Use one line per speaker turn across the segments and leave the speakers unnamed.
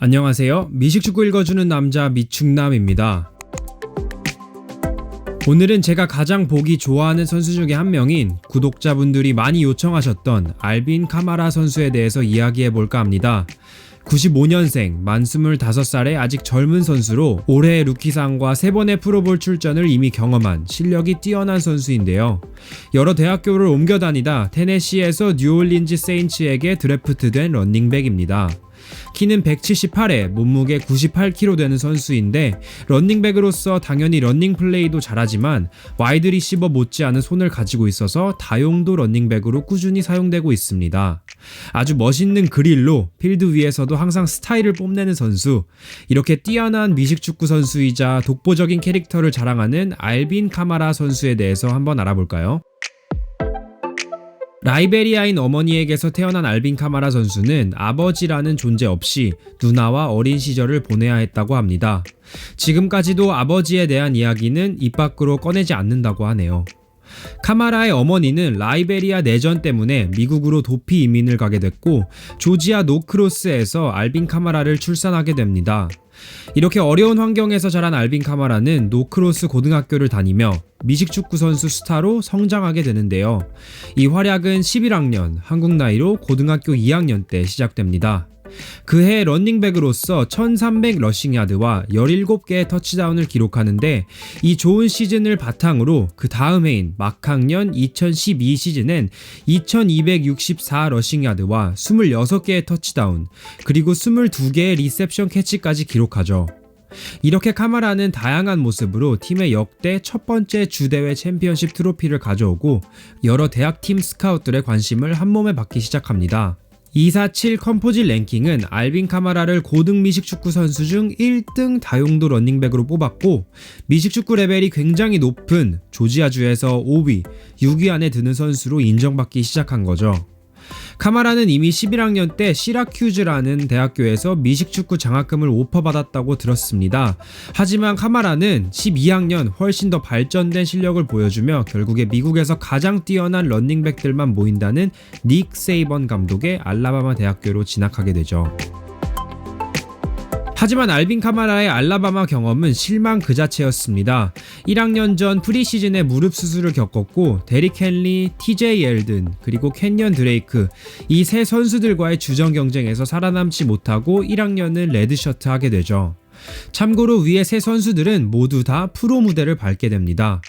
안녕하세요. 미식축구 읽어주는 남자 미축남입니다. 오늘은 제가 가장 보기 좋아하는 선수 중에 한 명인 구독자분들이 많이 요청하셨던 알빈 카마라 선수에 대해서 이야기해볼까 합니다. 95년생, 만 25살의 아직 젊은 선수로 올해 루키상과 3번의 프로볼 출전을 이미 경험한 실력이 뛰어난 선수인데요. 여러 대학교를 옮겨 다니다 테네시에서 뉴올린즈 세인츠에게 드래프트된 런닝백입니다. 키는 178에 몸무게 98kg 되는 선수인데 런닝백으로서 당연히 런닝 플레이도 잘하지만 와이드 리시버 못지않은 손을 가지고 있어서 다용도 런닝백으로 꾸준히 사용되고 있습니다. 아주 멋있는 그릴로 필드 위에서도 항상 스타일을 뽐내는 선수, 이렇게 뛰어난 미식축구 선수이자 독보적인 캐릭터를 자랑하는 알빈 카마라 선수에 대해서 한번 알아볼까요? 라이베리아인 어머니에게서 태어난 알빈 카마라 선수는 아버지라는 존재 없이 누나와 어린 시절을 보내야 했다고 합니다. 지금까지도 아버지에 대한 이야기는 입 밖으로 꺼내지 않는다고 하네요. 카마라의 어머니는 라이베리아 내전 때문에 미국으로 도피 이민을 가게 됐고 조지아 노크로스에서 알빈 카마라를 출산하게 됩니다. 이렇게 어려운 환경에서 자란 알빈 카마라는 노크로스 고등학교를 다니며 미식축구 선수 스타로 성장하게 되는데요. 이 활약은 11학년, 한국 나이로 고등학교 2학년 때 시작됩니다. 그해 런닝백으로서 1300 러싱야드와 17개의 터치다운을 기록하는데 이 좋은 시즌을 바탕으로 그 다음 해인 막학년 2012 시즌엔 2264 러싱야드와 26개의 터치다운 그리고 22개의 리셉션 캐치까지 기록하죠. 이렇게 카마라는 다양한 모습으로 팀의 역대 첫 번째 주대회 챔피언십 트로피를 가져오고 여러 대학팀 스카웃들의 관심을 한몸에 받기 시작합니다. 247 컴포짓 랭킹은 알빈 카마라를 고등 미식축구 선수 중 1등 다용도 런닝백으로 뽑았고 미식축구 레벨이 굉장히 높은 조지아주에서 5위, 6위 안에 드는 선수로 인정받기 시작한 거죠. 카마라는 이미 11학년 때 시라큐즈라는 대학교에서 미식축구 장학금을 오퍼받았다고 들었습니다. 하지만 카마라는 12학년 훨씬 더 발전된 실력을 보여주며 결국에 미국에서 가장 뛰어난 런닝백들만 모인다는 닉 세이번 감독의 알라바마 대학교로 진학하게 되죠. 하지만 알빈 카마라의 알라바마 경험은 실망 그 자체였습니다. 1학년 전 프리시즌에 무릎 수술을 겪었고 데릭 헨리, TJ 엘든, 그리고 캔년 드레이크 이 세 선수들과의 주전 경쟁에서 살아남지 못하고 1학년은 레드셔트 하게 되죠. 참고로 위의 세 선수들은 모두 다 프로 무대를 밟게 됩니다.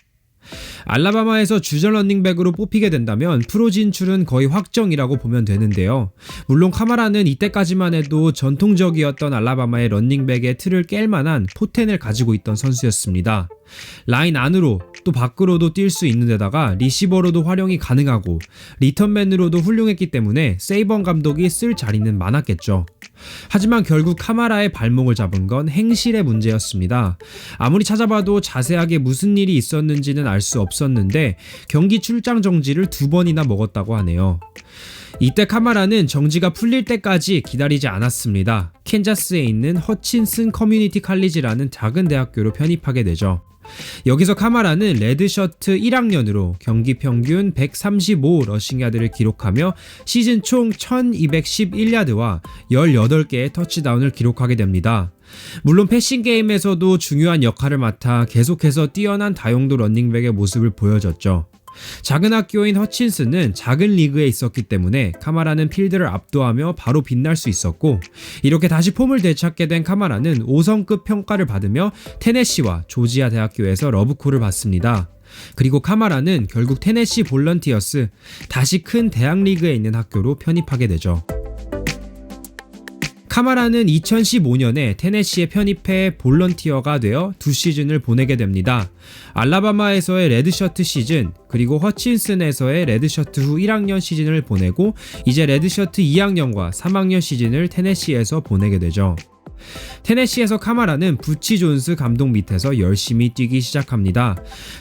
알라바마에서 주전 런닝백으로 뽑히게 된다면 프로 진출은 거의 확정이라고 보면 되는데요. 물론 카마라는 이때까지만 해도 전통적이었던 알라바마의 런닝백의 틀을 깰 만한 포텐을 가지고 있던 선수였습니다. 라인 안으로 또 밖으로도 뛸 수 있는 데다가 리시버로도 활용이 가능하고 리턴맨으로도 훌륭했기 때문에 세이번 감독이 쓸 자리는 많았겠죠. 하지만 결국 카마라의 발목을 잡은 건 행실의 문제였습니다. 아무리 찾아봐도 자세하게 무슨 일이 있었는지는 알 수 없었는데 경기 출장 정지를 2번이나 먹었다고 하네요. 이때 카마라는 정지가 풀릴 때까지 기다리지 않았습니다. 캔자스에 있는 허친슨 커뮤니티 칼리지라는 작은 대학교로 편입하게 되죠. 여기서 카마라는 레드셔트 1학년으로 경기 평균 135 러싱야드를 기록하며 시즌 총 1211야드와 18개의 터치다운을 기록하게 됩니다. 물론 패싱 게임에서도 중요한 역할을 맡아 계속해서 뛰어난 다용도 런닝백의 모습을 보여줬죠. 작은 학교인 허친슨은 작은 리그에 있었기 때문에 카마라는 필드를 압도하며 바로 빛날 수 있었고 이렇게 다시 폼을 되찾게 된 카마라는 5성급 평가를 받으며 테네시와 조지아 대학교에서 러브콜을 받습니다. 그리고 카마라는 결국 테네시 볼런티어스, 다시 큰 대학 리그에 있는 학교로 편입하게 되죠. 카마라는 2015년에 테네시에 편입해 볼런티어가 되어 2시즌을 보내게 됩니다. 알라바마에서의 레드셔트 시즌 그리고 허친슨에서의 레드셔트 후 1학년 시즌을 보내고 이제 레드셔트 2학년과 3학년 시즌을 테네시에서 보내게 되죠. 테네시에서 카마라는 부치 존스 감독 밑에서 열심히 뛰기 시작합니다.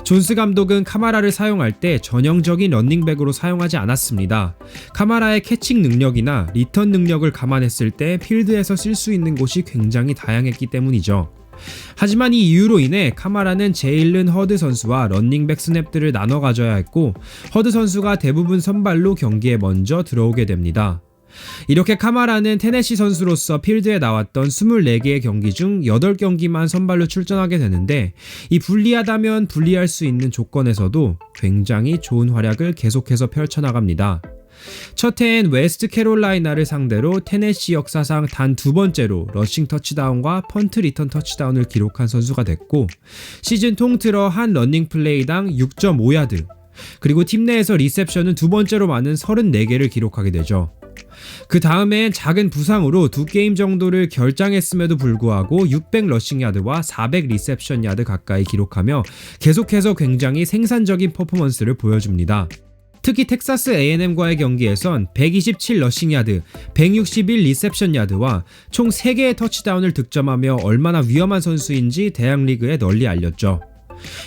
존스 감독은 카마라를 사용할 때 전형적인 런닝백으로 사용하지 않았습니다. 카마라의 캐칭 능력이나 리턴 능력을 감안했을 때 필드에서 쓸 수 있는 곳이 굉장히 다양했기 때문이죠. 하지만 이 이유로 인해 카마라는 제일른 허드 선수와 런닝백 스냅들을 나눠 가져야 했고 허드 선수가 대부분 선발로 경기에 먼저 들어오게 됩니다. 이렇게 카마라는 테네시 선수로서 필드에 나왔던 24개의 경기 중 8경기만 선발로 출전하게 되는데, 이 불리하다면 불리할 수 있는 조건에서도 굉장히 좋은 활약을 계속해서 펼쳐나갑니다. 첫 해엔 웨스트 캐롤라이나를 상대로 테네시 역사상 단 2번째로 러싱 터치다운과 펀트 리턴 터치다운을 기록한 선수가 됐고, 시즌 통틀어 한 러닝 플레이당 6.5야드, 그리고 팀 내에서 리셉션은 2번째로 많은 34개를 기록하게 되죠. 그 다음엔 작은 부상으로 2게임 정도를 결장했음에도 불구하고 600 러싱 야드와 400 리셉션 야드 가까이 기록하며 계속해서 굉장히 생산적인 퍼포먼스를 보여줍니다. 특히 텍사스 A&M과의 경기에선 127 러싱 야드, 161 리셉션 야드와 총 3개의 터치다운을 득점하며 얼마나 위험한 선수인지 대학 리그에 널리 알렸죠.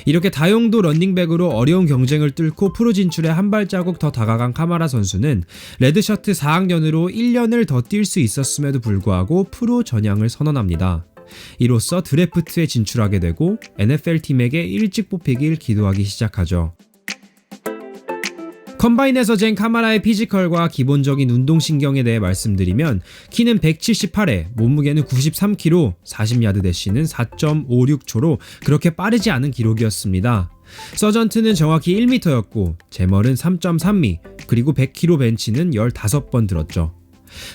이렇게 다용도 런닝백으로 어려운 경쟁을 뚫고 프로 진출에 한 발자국 더 다가간 카마라 선수는 레드셔트 4학년으로 1년을 더 뛸 수 있었음에도 불구하고 프로 전향을 선언합니다. 이로써 드래프트에 진출하게 되고 NFL 팀에게 일찍 뽑히길 기도하기 시작하죠. 컴바인에서 잰 카마라의 피지컬과 기본적인 운동신경에 대해 말씀드리면, 키는 178에 몸무게는 93kg, 40야드 대시는 4.56초로 그렇게 빠르지 않은 기록이었습니다. 서전트는 정확히 1m였고 제멀은 3.3미, 그리고 100kg 벤치는 15번 들었죠.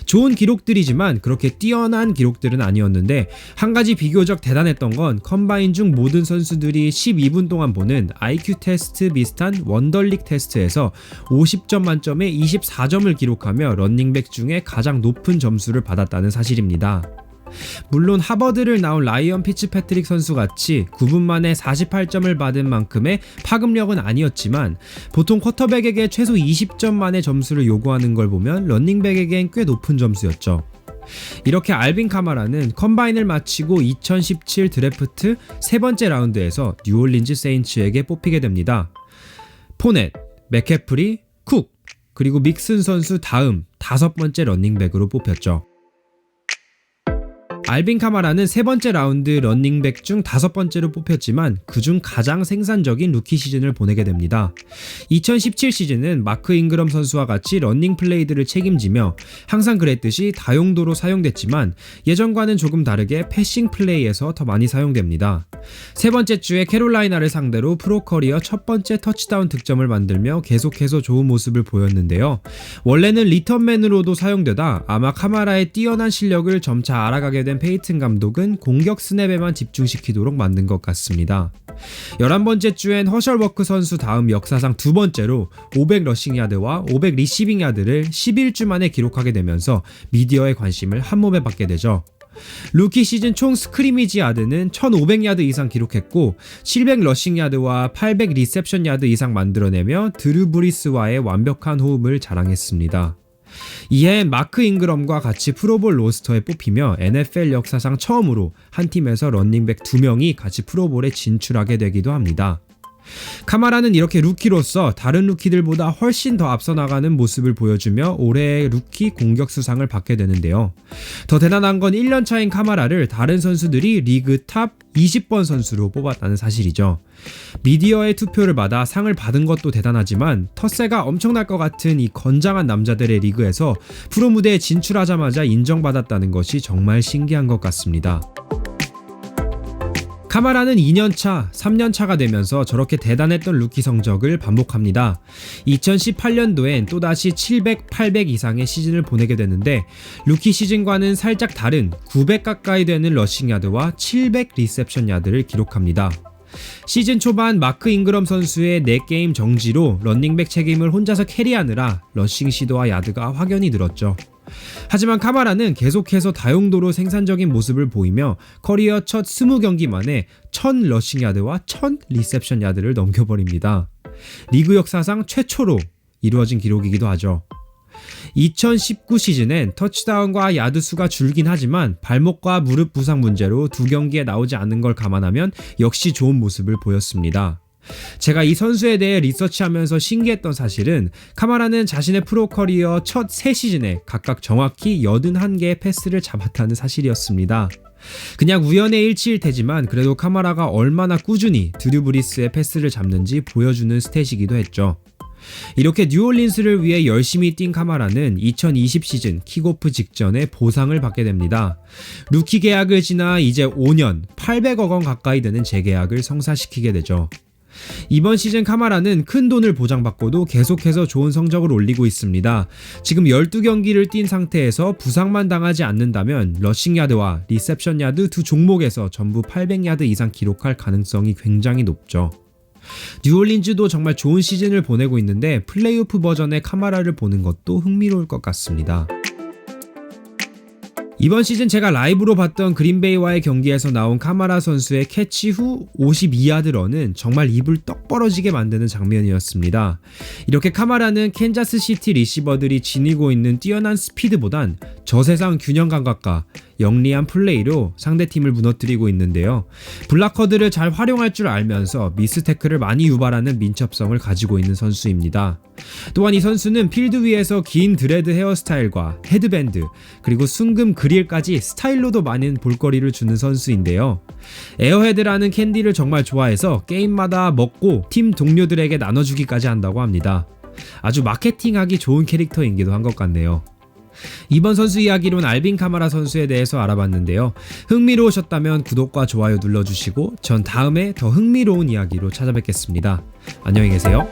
좋은 기록들이지만 그렇게 뛰어난 기록들은 아니었는데, 한 가지 비교적 대단했던 건 컴바인 중 모든 선수들이 12분 동안 보는 IQ 테스트 비슷한 원더릭 테스트에서 50점 만점에 24점을 기록하며 런닝백 중에 가장 높은 점수를 받았다는 사실입니다. 물론 하버드를 나온 라이언 피츠패트릭 선수같이 9분 만에 48점을 받은 만큼의 파급력은 아니었지만, 보통 쿼터백에게 최소 20점 만의 점수를 요구하는 걸 보면 런닝백에겐 꽤 높은 점수였죠. 이렇게 알빈 카마라는 컴바인을 마치고 2017 드래프트 3번째 라운드에서 뉴올린즈 세인츠에게 뽑히게 됩니다. 포넷, 맥캐프리, 쿡, 그리고 믹슨 선수 다음 5번째 런닝백으로 뽑혔죠. 알빈 카마라는 3번째 라운드 런닝백 중 5번째로 뽑혔지만 그중 가장 생산적인 루키 시즌을 보내게 됩니다. 2017 시즌은 마크 잉그럼 선수와 같이 런닝 플레이들을 책임지며 항상 그랬듯이 다용도로 사용됐지만, 예전과는 조금 다르게 패싱 플레이에서 더 많이 사용됩니다. 3번째 주에 캐롤라이나를 상대로 프로 커리어 첫 번째 터치다운 득점을 만들며 계속해서 좋은 모습을 보였는데요. 원래는 리턴맨으로도 사용되다 아마 카마라의 뛰어난 실력을 점차 알아가게 된 페이튼 감독은 공격 스냅에만 집중시키도록 만든 것 같습니다. 11번째 주엔 허셜워크 선수 다음 역사상 2번째로 500 러싱 야드와 500 리시빙 야드를 11주 만에 기록하게 되면서 미디어의 관심을 한몸에 받게 되죠. 루키 시즌 총 스크리미지 야드는 1500야드 이상 기록했고 700 러싱 야드와 800 리셉션 야드 이상 만들어내며 드루 브리스와의 완벽한 호흡을 자랑했습니다. 이해 마크 잉그럼과 같이 프로볼 로스터에 뽑히며 NFL 역사상 처음으로 한 팀에서 런닝백 2명이 같이 프로볼에 진출하게 되기도 합니다. 카마라는 이렇게 루키로서 다른 루키들보다 훨씬 더 앞서 나가는 모습을 보여주며 올해의 루키 공격수상을 받게 되는데요. 더 대단한 건 1년 차인 카마라를 다른 선수들이 리그 탑 20번 선수로 뽑았다는 사실이죠. 미디어의 투표를 받아 상을 받은 것도 대단하지만, 텃세가 엄청날 것 같은 이 건장한 남자들의 리그에서 프로 무대에 진출하자마자 인정받았다는 것이 정말 신기한 것 같습니다. 카마라는 2년차, 3년차가 되면서 저렇게 대단했던 루키 성적을 반복합니다. 2018년도엔 또다시 700, 800 이상의 시즌을 보내게 되는데, 루키 시즌과는 살짝 다른 900 가까이 되는 러싱 야드와 700 리셉션 야드를 기록합니다. 시즌 초반 마크 잉그럼 선수의 4게임 정지로 런닝백 책임을 혼자서 캐리하느라 러싱 시도와 야드가 확연히 늘었죠. 하지만 카마라는 계속해서 다용도로 생산적인 모습을 보이며 커리어 첫 20경기 만에 1000 러싱 야드와 1000 리셉션 야드를 넘겨버립니다. 리그 역사상 최초로 이루어진 기록이기도 하죠. 2019 시즌엔 터치다운과 야드 수가 줄긴 하지만 발목과 무릎 부상 문제로 2경기에 나오지 않는 걸 감안하면 역시 좋은 모습을 보였습니다. 제가 이 선수에 대해 리서치하면서 신기했던 사실은, 카마라는 자신의 프로 커리어 첫 3시즌에 각각 정확히 81개의 패스를 잡았다는 사실이었습니다. 그냥 우연의 일치일 테지만 그래도 카마라가 얼마나 꾸준히 드류 브리스의 패스를 잡는지 보여주는 스탯이기도 했죠. 이렇게 뉴올린스를 위해 열심히 뛴 카마라는 2020 시즌 킥오프 직전에 보상을 받게 됩니다. 루키 계약을 지나 이제 5년 800억 원 가까이 되는 재계약을 성사시키게 되죠. 이번 시즌 카마라는 큰 돈을 보장받고도 계속해서 좋은 성적을 올리고 있습니다. 지금 12경기를 뛴 상태에서 부상만 당하지 않는다면 러싱 야드와 리셉션 야드 두 종목에서 전부 800야드 이상 기록할 가능성이 굉장히 높죠. 뉴올린즈도 정말 좋은 시즌을 보내고 있는데 플레이오프 버전의 카마라를 보는 것도 흥미로울 것 같습니다. 이번 시즌 제가 라이브로 봤던 그린베이와의 경기에서 나온 카마라 선수의 캐치 후 52야드 런은 정말 입을 떡 벌어지게 만드는 장면이었습니다. 이렇게 카마라는 캔자스시티 리시버들이 지니고 있는 뛰어난 스피드보단 저세상 균형 감각과 영리한 플레이로 상대팀을 무너뜨리고 있는데요. 블락커들을 잘 활용할 줄 알면서 미스 태클을 많이 유발하는 민첩성을 가지고 있는 선수입니다. 또한 이 선수는 필드 위에서 긴 드레드 헤어스타일과 헤드밴드 그리고 순금 그릴까지 스타일로도 많은 볼거리를 주는 선수인데요. 에어헤드라는 캔디를 정말 좋아해서 게임마다 먹고 팀 동료들에게 나눠주기까지 한다고 합니다. 아주 마케팅하기 좋은 캐릭터이기도 한 것 같네요. 이번 선수 이야기로는 알빈 카마라 선수에 대해서 알아봤는데요. 흥미로우셨다면 구독과 좋아요 눌러주시고 전 다음에 더 흥미로운 이야기로 찾아뵙겠습니다. 안녕히 계세요.